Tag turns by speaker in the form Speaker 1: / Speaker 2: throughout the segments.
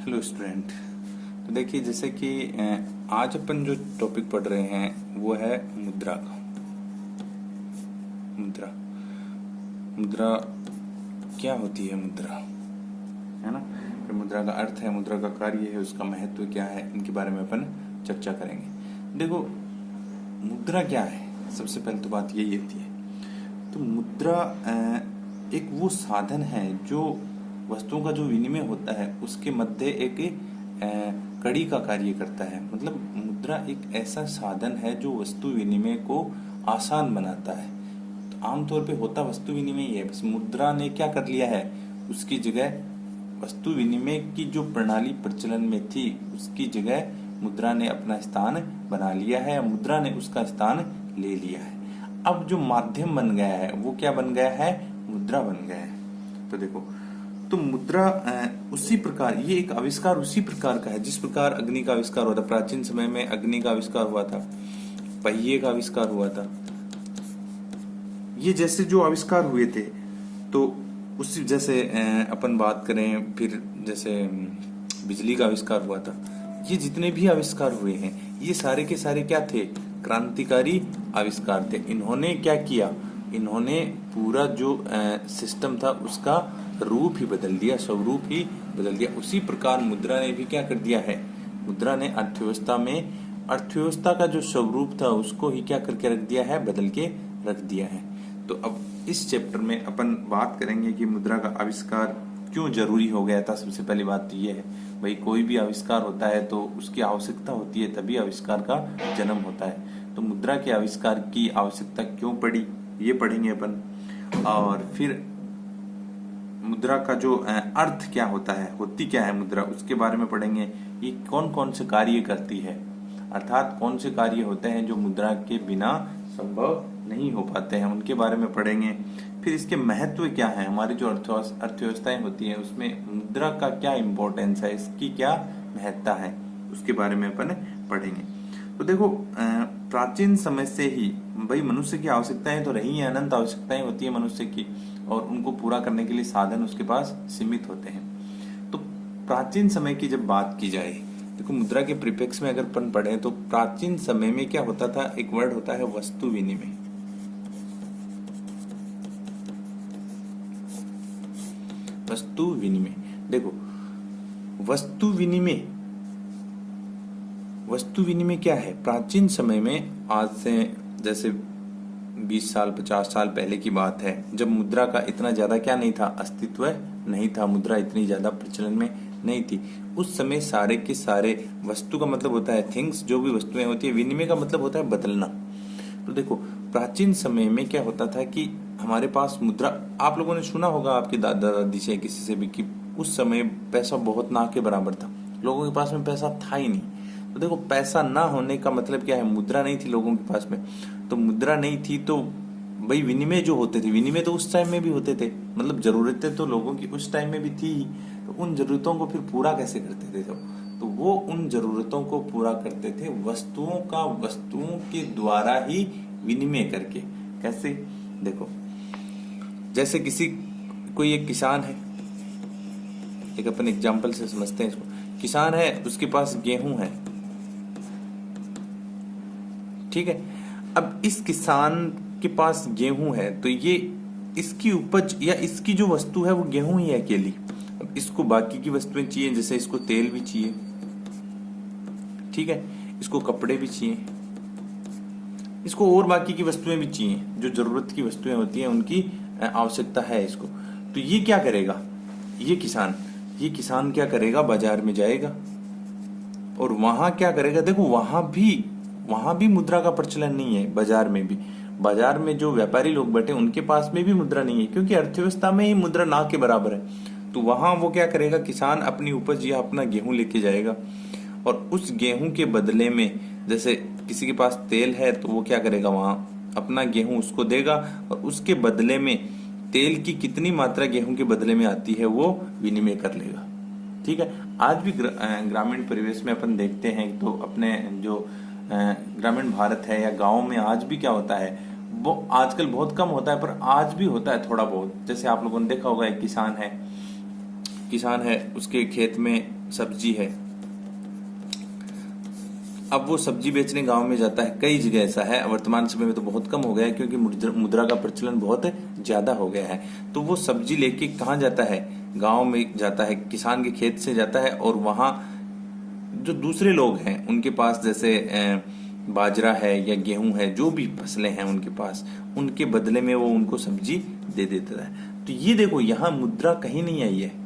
Speaker 1: Hello student. तो देखिए, जैसे कि आज अपन जो टॉपिक पढ़ रहे हैं वो है मुद्रा का। मुद्रा मुद्रा क्या होती है? मुद्रा है ना। फिर मुद्रा का अर्थ है, मुद्रा का कार्य है, उसका महत्व क्या है, इनके बारे में अपन चर्चा करेंगे। देखो, मुद्रा क्या है, सबसे पहले तो बात यही होती है। तो मुद्रा एक वो साधन है जो वस्तुओं का जो विनिमय होता है उसके मध्य एक कड़ी का कार्य करता है। मतलब मुद्रा एक ऐसा साधन है जो वस्तु विनिमय को आसान बनाता है। तो आमतौर पे होता वस्तु विनिमय ही है, बस मुद्रा ने क्या कर लिया है, उसकी जगह वस्तु विनिमय की जो प्रणाली प्रचलन में थी उसकी जगह मुद्रा ने अपना स्थान बना लिया है, मुद्रा ने उसका स्थान ले लिया है। अब जो माध्यम बन गया है वो क्या बन गया है? मुद्रा बन गया है। तो देखो, तो मुद्रा उसी प्रकार, ये एक आविष्कार उसी प्रकार का है जिस प्रकार अग्नि का आविष्कार हुआ था। प्राचीन समय में अग्नि का आविष्कार हुआ था, पहिए का आविष्कार हुआ था। ये जैसे जो आविष्कार हुए थे, तो उसी जैसे अपन बात करें, फिर जैसे बिजली का आविष्कार हुआ था। ये जितने भी आविष्कार हुए हैं ये सारे के सारे क्या थे? क्रांतिकारी आविष्कार थे। इन्होंने क्या किया? इन्होंने पूरा जो सिस्टम था उसका रूप ही बदल दिया, स्वरूप ही बदल दिया। उसी प्रकार मुद्रा ने भी क्या कर दिया है? मुद्रा ने अर्थव्यवस्था में, अर्थव्यवस्था का जो स्वरूप था उसको ही क्या करके रख दिया है? बदल के रख दिया है। तो अब इस चैप्टर में अपन बात करेंगे कि मुद्रा का आविष्कार क्यों जरूरी हो गया था। सबसे पहली बात तो ये है भाई, कोई भी आविष्कार होता है तो उसकी आवश्यकता होती है, तभी आविष्कार का जन्म होता है। तो मुद्रा के आविष्कार की आवश्यकता क्यों पड़ी ये पढ़ेंगे अपन। और फिर मुद्रा का जो अर्थ क्या होता है, होती क्या है मुद्रा, उसके बारे में पढ़ेंगे। ये कौन कौन से कार्य करती है, अर्थात कौन से कार्य होते हैं जो मुद्रा के बिना संभव नहीं हो पाते हैं, उनके बारे में पढ़ेंगे। फिर इसके महत्व क्या है, हमारी जो अर्थव्यवस्थाएं होती है उसमें मुद्रा का क्या इम्पोर्टेंस है, इसकी क्या महत्ता है, उसके बारे में अपन पढ़ेंगे। तो देखो, प्राचीन समय से ही भाई मनुष्य की आवश्यकताएं तो रही हैं, अनंत आवश्यकताएं होती है मनुष्य की, और उनको पूरा करने के लिए साधन उसके पास सीमित होते हैं। तो प्राचीन समय की जब बात की जाए, देखो मुद्रा के प्रीफिक्स में अगर अपन पढ़े तो प्राचीन समय में क्या होता था, एक वर्ड होता है वस्तु विनिमय। वस्तु विनिमय, देखो वस्तु विनिमय, वस्तु विनिमय क्या है? प्राचीन समय में, आज से जैसे 20 साल 50 साल पहले की बात है, जब मुद्रा का इतना ज्यादा क्या नहीं था, अस्तित्व नहीं था, मुद्रा इतनी ज्यादा प्रचलन में नहीं थी। उस समय सारे के सारे, वस्तु का मतलब होता है थिंग्स, जो भी वस्तुएं होती है, विनिमय का मतलब होता है बदलना। तो देखो प्राचीन समय में क्या होता था कि हमारे पास मुद्रा, आप लोगों ने सुना होगा आपके दादा दादी से, किसी से भी, कि उस समय पैसा बहुत ना के बराबर था, लोगों के पास में पैसा था ही नहीं। तो देखो, पैसा ना होने का मतलब क्या है? मुद्रा नहीं थी लोगों के पास में। तो मुद्रा नहीं थी तो भाई विनिमय जो होते थे, विनिमय तो उस टाइम में भी होते थे, मतलब जरूरतें तो लोगों की उस टाइम में भी थी ही। तो उन जरूरतों को फिर पूरा कैसे करते थे? तो वो उन जरूरतों को पूरा करते थे वस्तुओं का, वस्तुओं के द्वारा ही विनिमय करके। कैसे? देखो, जैसे किसी, कोई एक किसान है, एक अपन एग्जाम्पल से समझते हैं इसको। किसान है, उसके पास गेहूं है, ठीक है। अब इस किसान के पास गेहूं है तो ये, इसकी उपज या इसकी जो वस्तु है वो गेहूं ही है अकेली। अब इसको बाकी की वस्तुएं चाहिए, जैसे इसको तेल भी चाहिए, ठीक है, इसको कपड़े भी चाहिए, इसको और बाकी की वस्तुएं भी चाहिए, जो जरूरत की वस्तुएं होती हैं उनकी आवश्यकता है इसको। तो ये क्या करेगा? ये किसान क्या करेगा? बाजार में जाएगा और वहां क्या करेगा? देखो वहां भी मुद्रा का प्रचलन नहीं है। बाजार में जो व्यापारी लोग बैठे उनके पास में भी मुद्रा नहीं है, क्योंकि अर्थव्यवस्था में ही मुद्रा ना के बराबर है। तो वहां वो क्या करेगा? किसान अपनी उपज या अपना गेहूं लेके जाएगा, और उस गेहूं के बदले में, जैसे किसी के पास तेल है तो वो क्या करेगा? वहां अपना गेहूं उसको देगा, और उसके बदले में तेल की कितनी मात्रा गेहूं के बदले में आती है वो विनिमय कर लेगा, ठीक है। आज भी ग्रामीण परिवेश में अपन देखते हैं, तो अपने जो ग्रामीण भारत है या गांव में आज भी क्या होता है, वो आजकल बहुत कम होता है पर आज भी होता है थोड़ा बहुत। जैसे आप लोगों ने देखा होगा, एक किसान है, किसान है, उसके खेत में सब्जी है, अब वो सब्जी बेचने गांव में जाता है। कई जगह ऐसा है, वर्तमान समय में तो बहुत कम हो गया है क्योंकि मुद्रा का प्रचलन बहुत ज्यादा हो गया है। तो वो सब्जी लेके कहाँ जाता है? गांव में जाता है, किसान के खेत से जाता है, और वहां जो दूसरे लोग हैं उनके पास, जैसे बाजरा है या गेहूं है, जो भी फसलें हैं उनके पास, उनके बदले में वो उनको सब्जी दे देता है। तो ये देखो, यहाँ मुद्रा कहीं नहीं आई है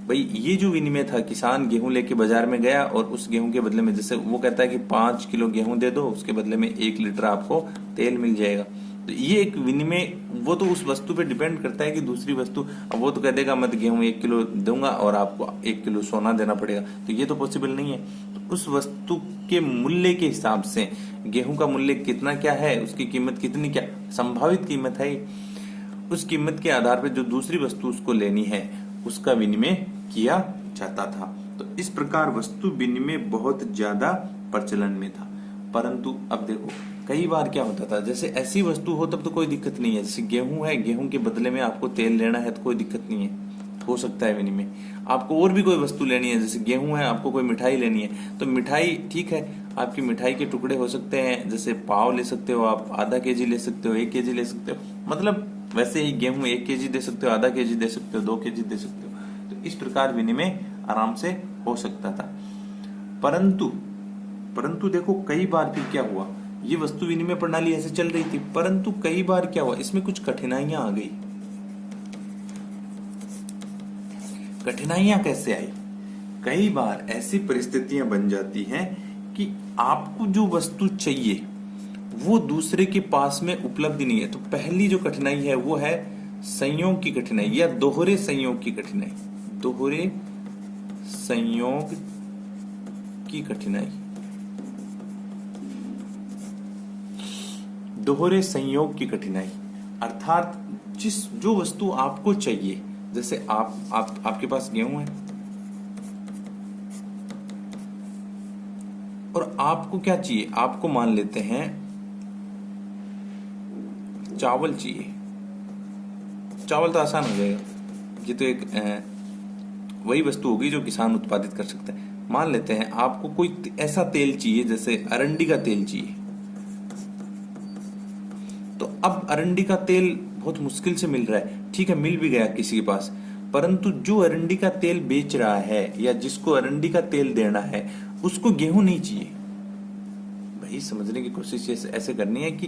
Speaker 1: भाई। ये जो विनिमय था, किसान गेहूं लेके बाजार में गया और उस गेहूं के बदले में, जैसे वो कहता है कि 5 किलो गेहूं दे दो, उसके बदले में 1 लीटर आपको तेल मिल जाएगा। तो ये एक विनिमय, वो तो उस वस्तु पे डिपेंड करता है कि दूसरी वस्तु, अब वो तो कह देगा मैं गेहूं 1 किलो दूंगा और आपको 1 किलो सोना देना पड़ेगा, तो ये तो पॉसिबल नहीं है। तो उस वस्तु के मूल्य के हिसाब से गेहूं का मूल्य कितना क्या है, उसकी कीमत कितनी क्या संभावित कीमत है, उस कीमत के आधार पर जो दूसरी वस्तु उसको लेनी है उसका विनिमय किया जाता था। तो इस प्रकार वस्तु विनिमय बहुत ज्यादा प्रचलन में था। परंतु अब देखो, कई बार क्या होता था, जैसे ऐसी वस्तु हो तब तो कोई दिक्कत नहीं है, जैसे गेहूं है, गेहूं के बदले में आपको तेल लेना है तो कोई दिक्कत नहीं है, हो सकता है विनिमय। आपको और भी कोई वस्तु लेनी है, जैसे गेहूं है, आपको कोई मिठाई लेनी है, तो मिठाई ठीक है, आपकी मिठाई के टुकड़े हो सकते हैं, जैसे पाव ले सकते हो आप, आधा केजी ले सकते हो, 1 केजी ले सकते हो, मतलब वैसे ही गेहूं 1 केजी दे सकते हो, आधा केजी दे सकते हो, 2 केजी दे सकते हो। तो इस प्रकार विनिमय आराम से हो सकता था। परंतु देखो, कई बार फिर क्या हुआ, ये वस्तु विनिमय प्रणाली ऐसे चल रही थी, परंतु कई बार क्या हुआ, इसमें कुछ कठिनाइयां आ गई। कठिनाइयां कैसे आई? कई बार ऐसी परिस्थितियां बन जाती हैं कि आपको जो वस्तु चाहिए वो दूसरे के पास में उपलब्ध नहीं है। तो पहली जो कठिनाई है वो है संयोग की कठिनाई या दोहरे संयोग की कठिनाई। दोहरे संयोग की कठिनाई, दोहरे संयोग की कठिनाई अर्थात जो वस्तु आपको चाहिए, जैसे आपके पास गेहूं है और आपको क्या चाहिए, आपको मान लेते हैं चावल चाहिए। चावल तो आसान हो जाएगा, ये तो एक वही वस्तु होगी जो किसान उत्पादित कर सकता है। मान लेते हैं आपको कोई ऐसा तेल चाहिए, जैसे अरंडी का तेल चाहिए, तो अब अरंडी का तेल बहुत मुश्किल से मिल रहा है, ठीक है, मिल भी गया किसी के पास, परंतु जो अरंडी का तेल बेच रहा है या जिसको अरंडी का तेल देना है उसको गेहूं नहीं चाहिए। भाई समझने की कोशिश ऐसे करनी है कि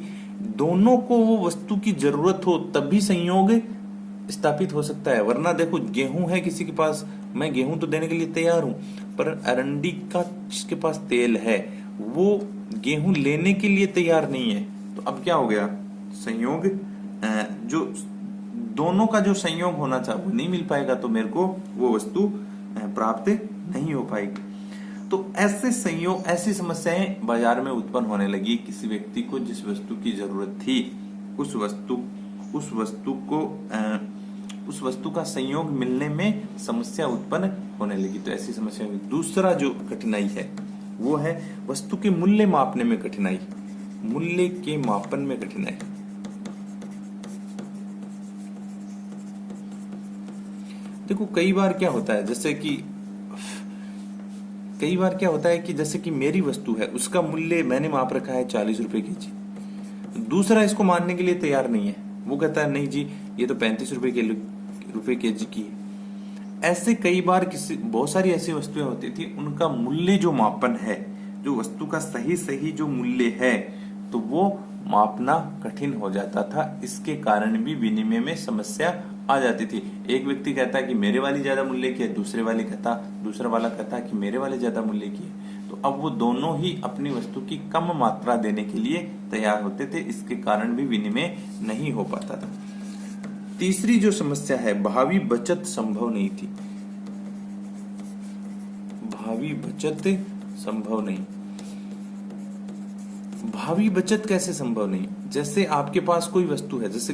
Speaker 1: दोनों को वो वस्तु की जरूरत हो, तभी संयोग स्थापित हो सकता है। वरना देखो, गेहूं है किसी के पास, मैं गेहूं तो देने के लिए तैयार हूं, पर अरंडी का जिसके पास तेल है वो गेहूं लेने के लिए तैयार नहीं है। तो अब क्या हो गया, संयोग, जो दोनों का जो संयोग होना था वो नहीं मिल पाएगा, तो मेरे को वो वस्तु प्राप्त नहीं हो पाएगी। तो ऐसे संयोग, ऐसी समस्याएं बाजार में उत्पन्न होने लगी। किसी व्यक्ति को जिस वस्तु की जरूरत थी उस वस्तु का संयोग मिलने में समस्या उत्पन्न होने लगी। तो ऐसी समस्या हुई। दूसरा जो कठिनाई है वो है वस्तु के मूल्य मापने में कठिनाई, मूल्य के मापन में कठिनाई। देखो, कई बार क्या होता है, जैसे कि मेरी वस्तु है, उसका मूल्य मैंने माप रखा है 40 रुपए केजी, दूसरा इसको मानने के लिए तैयार नहीं है, वो कहता है नहीं जी ये तो 35 रुपए केजी की है। ऐसे कई बार बहुत सारी ऐसी वस्तुएं होती थी, उनका मूल्य जो मापन है, जो वस्तु का सही जो मूल्य है, तो वो मापना कठिन हो जाता था। इसके कारण भी विनिमय में समस्या आ जाती थी। एक व्यक्ति कहता है कि मेरे वाली ज्यादा मूल्य की है, दूसरा वाला कहता है कि मेरे वाले ज्यादा मूल्य की है। तो अब वो दोनों ही अपनी वस्तु की कम मात्रा देने के लिए तैयार होते थे, इसके कारण भी विनिमय नहीं हो पाता था। तीसरी जो समस्या है, भावी बचत संभव नहीं थी। भावी बचत संभव नहीं। भावी बचत कैसे संभव नहीं? जैसे आपके पास कोई वस्तु है, जैसे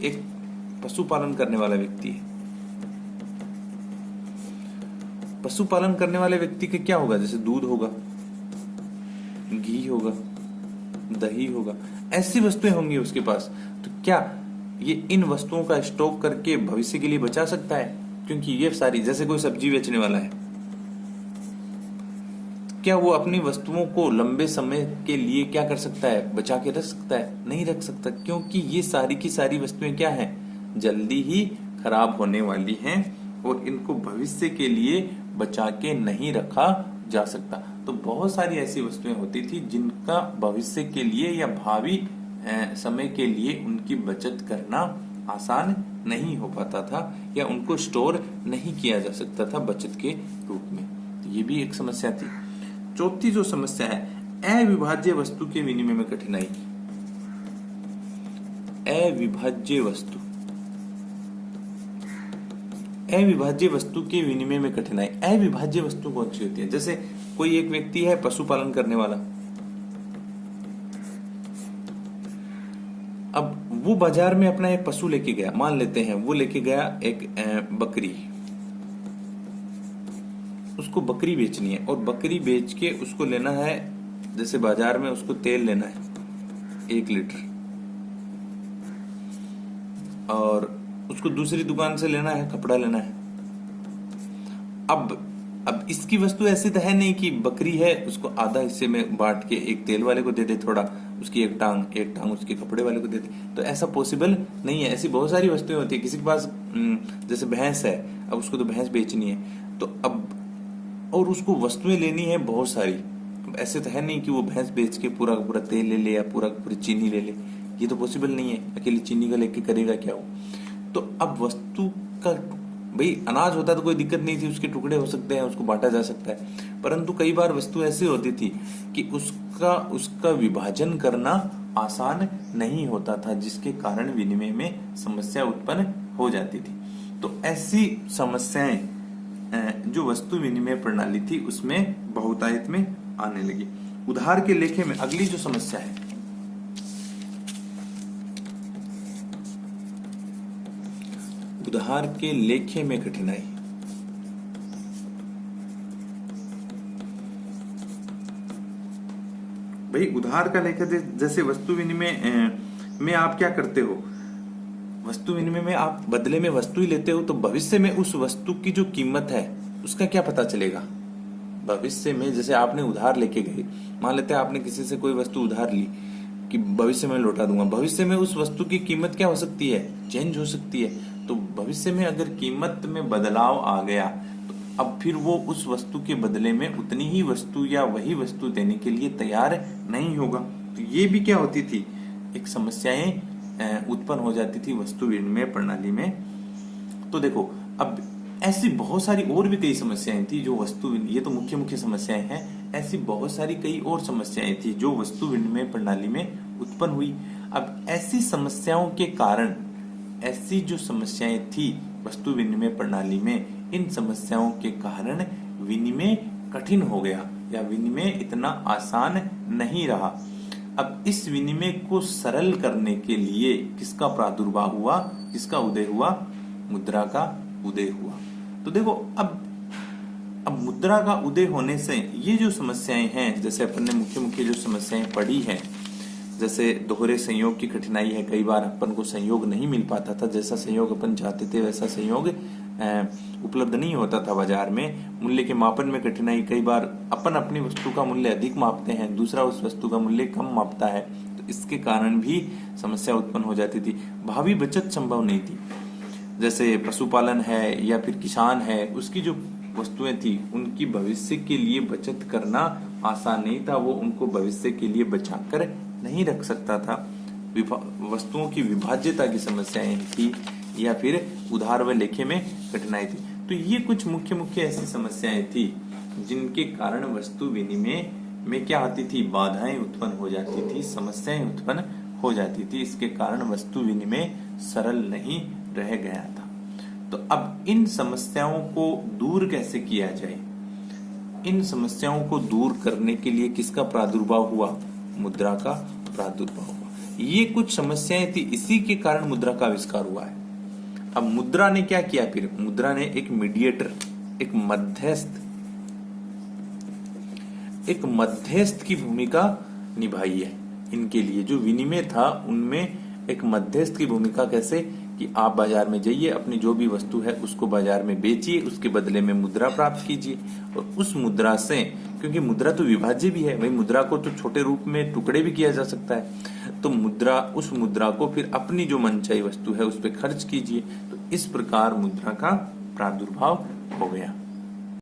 Speaker 1: एक पशुपालन करने वाला व्यक्ति है, पशुपालन करने वाले व्यक्ति के क्या होगा, जैसे दूध होगा, घी होगा, दही होगा, ऐसी वस्तुएं होंगी उसके पास। तो क्या ये इन वस्तुओं का स्टॉक करके भविष्य के लिए बचा सकता है? क्योंकि ये सारी, जैसे कोई सब्जी बेचने वाला है, क्या वो अपनी वस्तुओं को लंबे समय के लिए क्या कर सकता है, बचा के रख सकता है? नहीं रख सकता, क्योंकि ये सारी की सारी वस्तुएं क्या हैं, जल्दी ही खराब होने वाली हैं और इनको भविष्य के लिए बचा के नहीं रखा जा सकता। तो बहुत सारी ऐसी वस्तुएं होती थी जिनका भविष्य के लिए या भावी समय के लिए उनकी बचत करना आसान नहीं हो पाता था या उनको स्टोर नहीं किया जा सकता था बचत के रूप में। तो ये भी एक समस्या थी। चौथी जो समस्या है, अविभाज्य वस्तु के विनिमय में कठिनाई। अविभाज्य वस्तु, अविभाज्य वस्तु के विनिमय में कठिनाई। अविभाज्य वस्तु कौन सी होती है? जैसे कोई एक व्यक्ति है पशुपालन करने वाला, अब वो बाजार में अपना एक पशु लेके गया, मान लेते हैं वो लेके गया एक बकरी, उसको बकरी बेचनी है और बकरी बेच के उसको लेना है, जैसे बाजार में उसको तेल लेना है 1 लीटर और उसको दूसरी दुकान से लेना है, कपड़ा लेना है। अब इसकी वस्तु ऐसी तो है नहीं कि बकरी है उसको आधा हिस्से में बांट के एक तेल वाले को दे दे थोड़ा, उसकी एक टांग उसके कपड़े वाले को दे दे, तो ऐसा पॉसिबल नहीं है। ऐसी बहुत सारी वस्तुएं होती है। किसी के पास जैसे भैंस है, अब उसको तो भैंस बेचनी है, तो अब और उसको वस्तुएं लेनी है बहुत सारी। अब ऐसे तो है नहीं कि वो भैंस बेच के पूरा पूरा तेल ले ले या पूरी चीनी ले ले, ये तो पॉसिबल नहीं है। अकेली चीनी का लेके करेगा क्या वो? तो अब वस्तु का, भाई अनाज होता तो कोई दिक्कत नहीं थी, उसके टुकड़े हो सकते हैं, उसको बांटा जा सकता है, परंतु कई बार वस्तु ऐसी होती थी कि उसका विभाजन करना आसान नहीं होता था, जिसके कारण विनिमय में समस्या उत्पन्न हो जाती थी। तो ऐसी समस्याएं जो वस्तु विनिमय प्रणाली थी उसमें बहुतायत में आने लगी। उधार के लेखे में अगली जो समस्या है, उधार के लेखे में कठिनाई। भाई उधार का लेखा, जैसे वस्तु विनिमय में आप क्या करते हो, वस्तु विनिमय में आप बदले में वस्तु ही लेते हो, तो भविष्य में उस वस्तु की जो कीमत है उसका क्या पता चलेगा? भविष्य में जैसे आपने उधार लेके गए, मान लेते हैं आपने किसी से कोई वस्तु उधार ली कि भविष्य में लौटा दूंगा, भविष्य में उस वस्तु की कीमत क्या हो सकती है, चेंज हो सकती है। तो भविष्य में अगर कीमत में बदलाव आ गया तो अब फिर वो उस वस्तु के बदले में उतनी ही वस्तु या वही वस्तु देने के लिए तैयार नहीं होगा। तो ये भी क्या होती थी, एक समस्याएं उत्पन्न हो जाती थी वस्तु विनिमय प्रणाली में। तो देखो अब ऐसी बहुत सारी और भी कई समस्याएं थी जो वस्तु, ये तो मुख्य समस्याएं हैं, ऐसी बहुत सारी कई और समस्याएं थी जो वस्तु विनिमय प्रणाली में उत्पन्न हुई। अब ऐसी समस्याओं के कारण, ऐसी जो समस्याएं थी वस्तु विनिमय प्रणाली में, इन समस्याओं के कारण विनिमय कठिन हो गया या विनिमय इतना आसान नहीं रहा। अब इस विनिमय को सरल करने के लिए किसका प्रादुर्भाव हुआ, किसका उदय हुआ? मुद्रा का उदय हुआ। तो देखो अब मुद्रा का उदय होने से ये जो समस्याएं हैं, जैसे अपन ने मुख्य जो समस्याएं पढ़ी हैं, जैसे दोहरे संयोग की कठिनाई है, कई बार अपन को संयोग नहीं मिल पाता था, जैसा संयोग अपन चाहते थे वैसा संयोग उपलब्ध नहीं होता था बाजार में। मूल्य के मापन में कठिनाई, कई बार अपन अपनी वस्तु का मूल्य अधिक मापते हैं, दूसरा उस वस्तु का मूल्य कम मापता है, तो इसके कारण भी समस्या उत्पन्न हो जाती थी। भावी बचत संभव नहीं थी, जैसे पशुपालन है या फिर किसान है, उसकी जो वस्तुएं थी उनकी भविष्य के लिए बचत करना आसान नहीं था, वो उनको भविष्य के लिए बचाकर नहीं रख सकता था। वस्तुओं की विभाज्यता की समस्याएं थी या फिर उधार व लेखे में कठिनाई थी। तो ये कुछ मुख्य ऐसी समस्याएं थी जिनके कारण वस्तु विनिमय में क्या आती थी, बाधाएं उत्पन्न हो जाती थी, समस्याएं उत्पन्न हो जाती थी। इसके कारण वस्तु विनिमय सरल नहीं रह गया था। तो अब इन समस्याओं को दूर कैसे किया जाए? इन समस्याओं को दूर करने के लिए किसका प्रादुर्भाव हुआ? मुद्रा का प्रादुर्भाव हुआ। ये कुछ समस्याएं थी, इसी के कारण मुद्रा का आविष्कार हुआ है। अब मुद्रा ने क्या किया? फिर मुद्रा ने एक मीडिएटर, एक मध्यस्थ की भूमिका निभाई है। इनके लिए जो विनिमय था उनमें एक मध्यस्थ की भूमिका कैसे कि आप बाजार में जाइए, अपनी जो भी वस्तु है उसको बाजार में बेचिए, उसके बदले में मुद्रा प्राप्त कीजिए, और उस मुद्रा से, क्योंकि मुद्रा तो विभाज्य भी है भाई, मुद्रा को तो छोटे रूप में टुकड़े भी किया जा सकता है, तो उस मुद्रा को फिर अपनी जो मनचाही वस्तु है उस पर खर्च कीजिए। तो इस प्रकार मुद्रा का प्रादुर्भाव हो गया।